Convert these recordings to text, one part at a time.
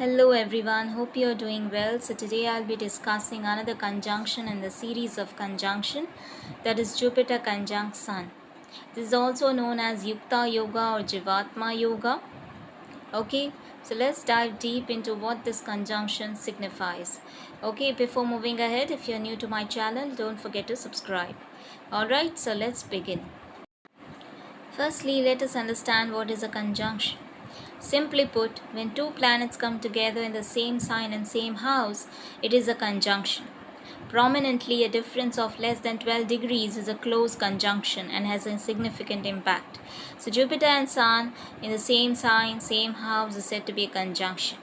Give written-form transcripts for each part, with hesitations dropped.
Hello everyone, hope you're doing well. So today I'll be discussing another conjunction in the series of conjunction, that is Jupiter conjunct Sun. This is also known as Yukta Yoga or Jivatma Yoga. Okay, so let's dive deep into what this conjunction signifies. Okay, before moving ahead, if you're new to my channel, don't forget to subscribe. Alright, so let's begin. Firstly, let us understand what is a conjunction. Simply put, when two planets come together in the same sign and same house, it is a conjunction. Prominently, a difference of less than 12 degrees is a close conjunction and has a significant impact. So, Jupiter and Sun in the same sign, same house is said to be a conjunction.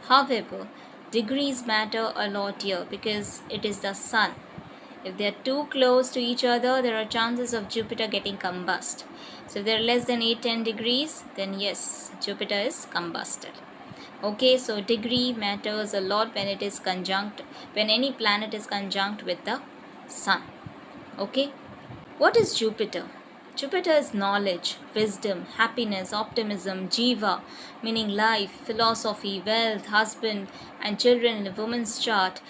However, degrees matter a lot here because it is the Sun. If they are too close to each other, there are chances of Jupiter getting combust. So if they are less than 8-10 degrees, then yes, Jupiter is combusted. Okay, so degree matters a lot when it is conjunct, when any planet is conjunct with the Sun. Okay, what is Jupiter? Jupiter is knowledge, wisdom, happiness, optimism, jiva, meaning life, philosophy, wealth, husband, and children in a woman's chart,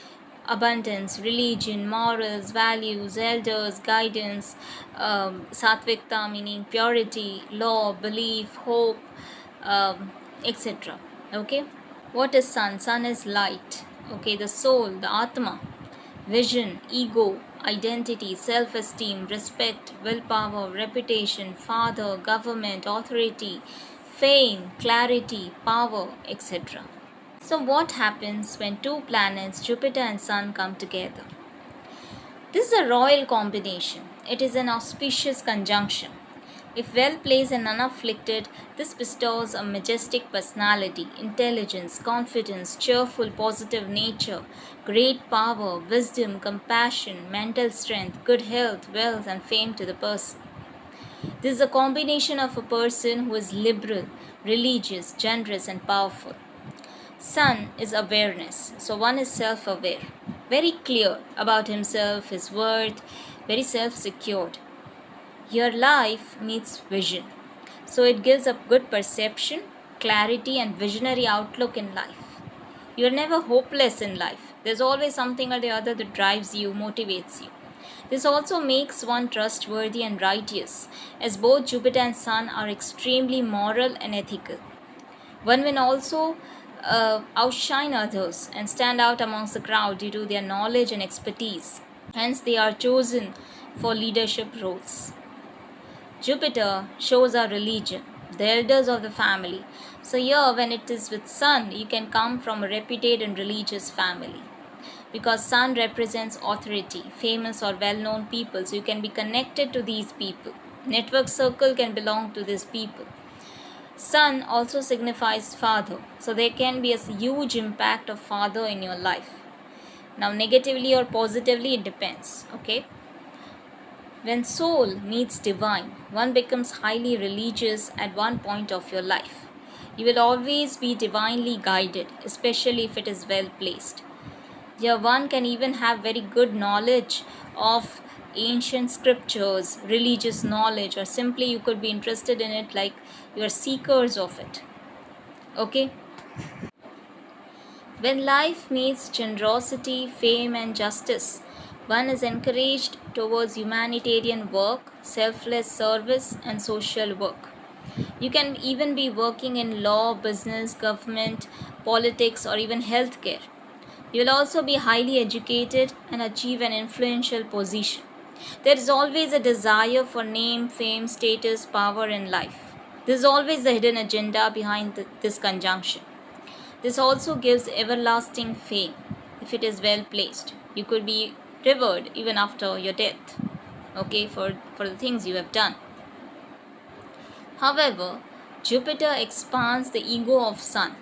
abundance, religion, morals, values, elders, guidance, satvikta, meaning purity, law, belief, hope, etc. Okay, what is Sun? Sun is light. Okay, the soul, the Atma, vision, ego, identity, self esteem, respect, willpower, reputation, father, government, authority, fame, clarity, power, etc. So, what happens when two planets, Jupiter and Sun, come together? This is a royal combination. It is an auspicious conjunction. If well placed and unafflicted, this bestows a majestic personality, intelligence, confidence, cheerful, positive nature, great power, wisdom, compassion, mental strength, good health, wealth, and fame to the person. This is a combination of a person who is liberal, religious, generous, and powerful. Sun is awareness, so one is self aware, very clear about himself, his worth, very self secured. Your life needs vision, so it gives a good perception, clarity, and visionary outlook in life. You are never hopeless in life, there's always something or the other that drives you, motivates you. This also makes one trustworthy and righteous, as both Jupiter and Sun are extremely moral and ethical. One will also outshine others and stand out amongst the crowd due to their knowledge and expertise. Hence, they are chosen for leadership roles. Jupiter shows our religion, the elders of the family. So, here, when it is with Sun, you can come from a reputed and religious family. Because Sun represents authority, famous or well known people, so you can be connected to these people. Network circle can belong to these people. Sun also signifies father, so there can be a huge impact of father in your life. Now, negatively or positively, it depends. Okay, when soul meets divine, one becomes highly religious at one point of your life. You will always be divinely guided, especially if it is well placed. Here, one can even have very good knowledge of ancient scriptures, religious knowledge, or simply you could be interested in it like you are seekers of it. Okay? When life meets generosity, fame, and justice, one is encouraged towards humanitarian work, selfless service, and social work. You can even be working in law, business, government, politics, or even healthcare. You will also be highly educated and achieve an influential position. There is always a desire for name, fame, status, power in life. This is always the hidden agenda behind this conjunction. This also gives everlasting fame if it is well placed. You could be revered even after your death, okay, for the things you have done. However, Jupiter expands the ego of Sun.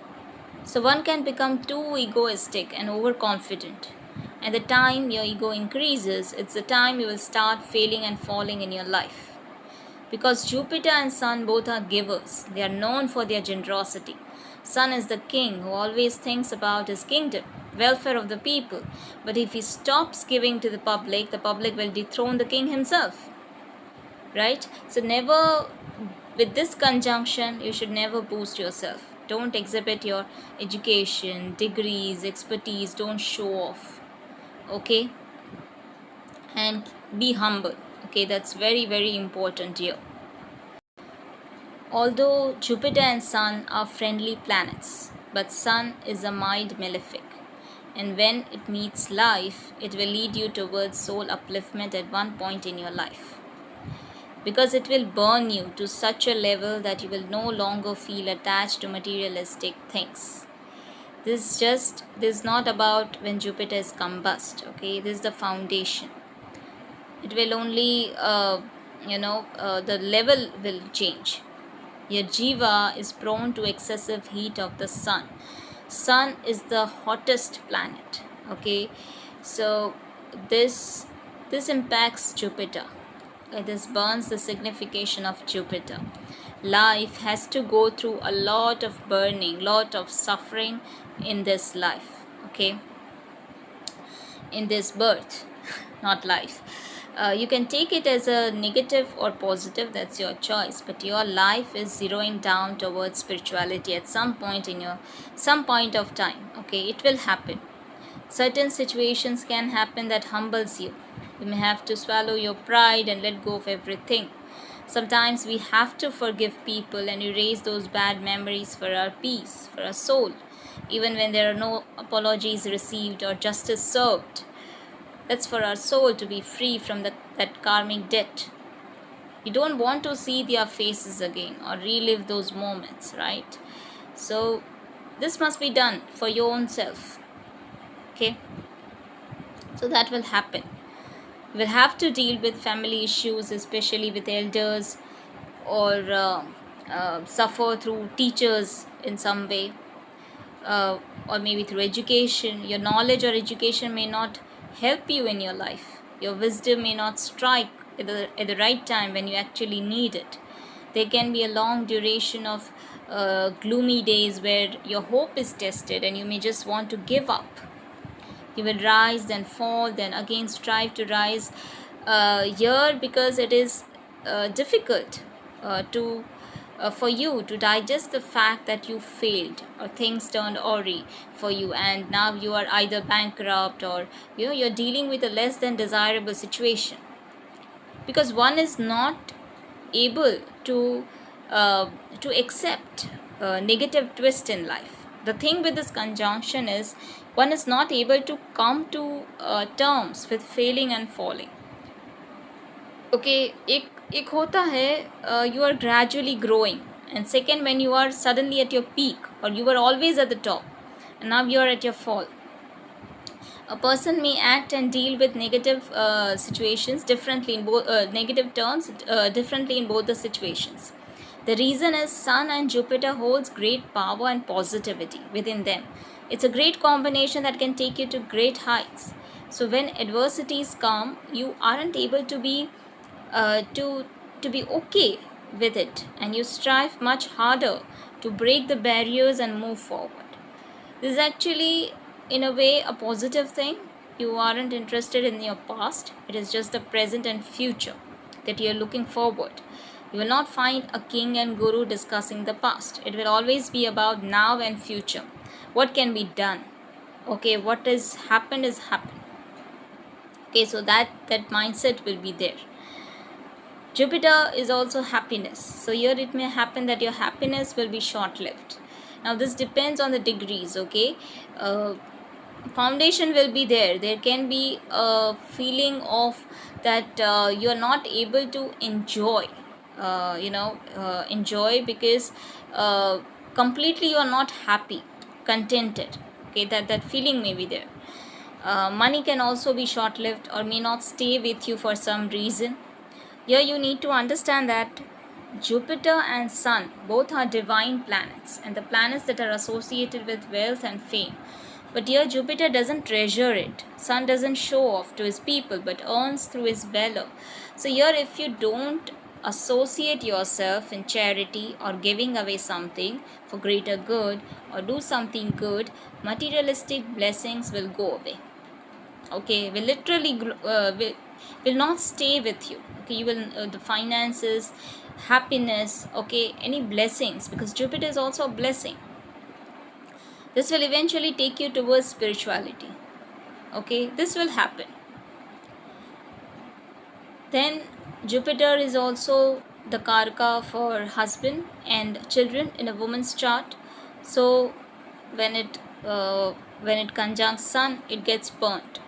So one can become too egoistic and overconfident. At the time your ego increases, it's the time you will start failing and falling in your life. Because Jupiter and Sun both are givers, they are known for their generosity. Sun is the king who always thinks about his kingdom, welfare of the people. But if he stops giving to the public will dethrone the king himself. Right? So never, with this conjunction, you should never boost yourself. Don't exhibit your education, degrees, expertise. Don't show off. Okay, and be humble. Okay, that's very, very important here. Although Jupiter and Sun are friendly planets, but Sun is a mild malefic, and when it meets life, it will lead you towards soul upliftment at one point in your life. Because it will burn you to such a level that you will no longer feel attached to materialistic things. This is not about when Jupiter is combust. Okay, this is the foundation. It will only the level will change. Your jiva is prone to excessive heat of the sun. Sun is the hottest planet. Okay, so this impacts Jupiter. This burns the signification of Jupiter. Life has to go through a lot of burning, lot of suffering in this life. Okay, in this birth, not life. You can take it as a negative or positive, that's your choice, but your life is zeroing down towards spirituality at some point of time. Okay, it will happen. Certain situations can happen that humbles you. You may have to swallow your pride and let go of everything. Sometimes we have to forgive people and erase those bad memories for our peace, for our soul, even when there are no apologies received or justice served. That's for our soul to be free from that karmic debt. You don't want to see their faces again or relive those moments, right? So this must be done for your own self. Okay, so that will happen. You will have to deal with family issues, especially with elders, or suffer through teachers in some way, or maybe through education. Your knowledge or education may not help you in your life. Your wisdom may not strike at the right time when you actually need it. There can be a long duration of gloomy days where your hope is tested and you may just want to give up. You will rise, then fall, then again strive to rise here, because it is difficult to for you to digest the fact that you failed or things turned awry for you, and now you are either bankrupt or you're dealing with a less than desirable situation, because one is not able to accept a negative twist in life. The thing with this conjunction is one is not able to come to terms with failing and falling. Okay, एक होता है you are gradually growing, and second when you are suddenly at your peak, or you were always at the top and now you are at your fall. A person may act and deal with negative situations differently in both negative terms differently in both the situations. The reason is Sun and Jupiter holds great power and positivity within them. It's a great combination that can take you to great heights. So when adversities come, you aren't able to be okay with it, and you strive much harder to break the barriers and move forward. This is actually, in a way, a positive thing. You aren't interested in your past. It is just the present and future that you're looking forward. You will not find a king and guru discussing the past. It will always be about now and future. What can be done? Okay, what has happened is happened. Okay, so that mindset will be there. Jupiter is also happiness. So here it may happen that your happiness will be short-lived. Now this depends on the degrees. Okay, foundation will be there. There can be a feeling of that you are not able to enjoy enjoy, because completely you are not happy, contented. Okay, that feeling may be there. Money can also be short-lived or may not stay with you for some reason. Here you need to understand that Jupiter and Sun both are divine planets, and the planets that are associated with wealth and fame. But here Jupiter doesn't treasure it. Sun doesn't show off to his people but earns through his valor. So here if you don't associate yourself in charity or giving away something for greater good or do something good, materialistic blessings will go away. Okay, will literally will not stay with you. Okay, you will the finances, happiness, okay, any blessings, because Jupiter is also a blessing. This will eventually take you towards spirituality. Okay, this will happen. Then Jupiter is also the karaka for husband and children in a woman's chart. So when it uh, when it conjuncts Sun, it gets burnt.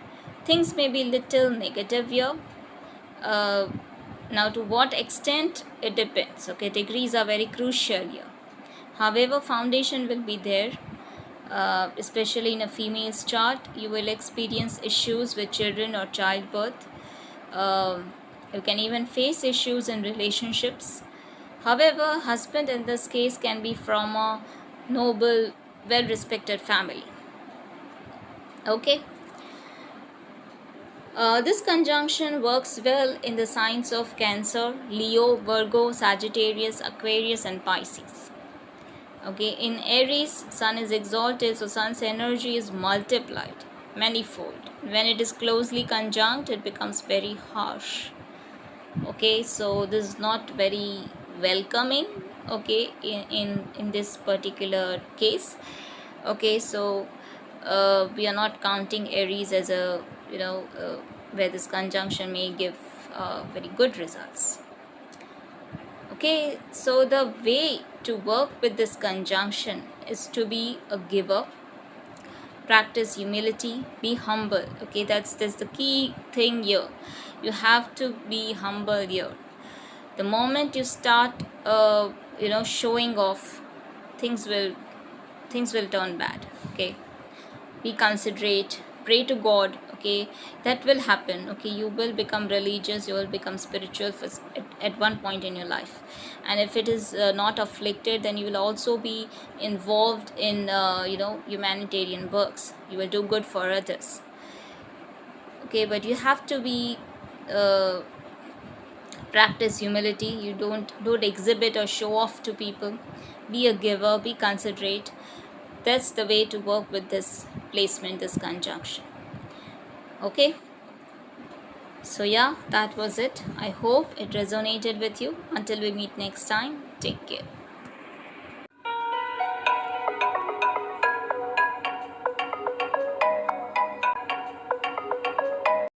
Things may be little negative here. Uh, Now, to what extent it depends. Okay, degrees are very crucial here. However, foundation will be there. Especially in a female's chart, you will experience issues with children or childbirth. Um, you can even face issues in relationships. However, husband in this case can be from a noble, well respected family. Okay. This conjunction works well in the signs of Cancer, Leo, Virgo, Sagittarius, Aquarius, and Pisces. Okay, in Aries, Sun is exalted, so Sun's energy is multiplied, manifold. When it is closely conjunct, it becomes very harsh. Okay, so this is not very welcoming. Okay, in this particular case. Okay, so we are not counting Aries as a where this conjunction may give very good results. Okay, so the way to work with this conjunction is to be a giver, practice humility, be humble. Okay, that's the key thing here. You have to be humble here. The moment you start showing off, things will turn bad. Okay, be considerate, pray to God. Okay, that will happen. Okay, you will become religious, you will become spiritual at one point in your life. And if it is not afflicted, then you will also be involved in humanitarian works. You will do good for others. Okay, but you have to be uh, practice humility. You don't exhibit or show off to people. Be a giver, be considerate. That's the way to work with this placement, this conjunction. Okay, so yeah, that was it. I hope it resonated with you. Until we meet next time, take care.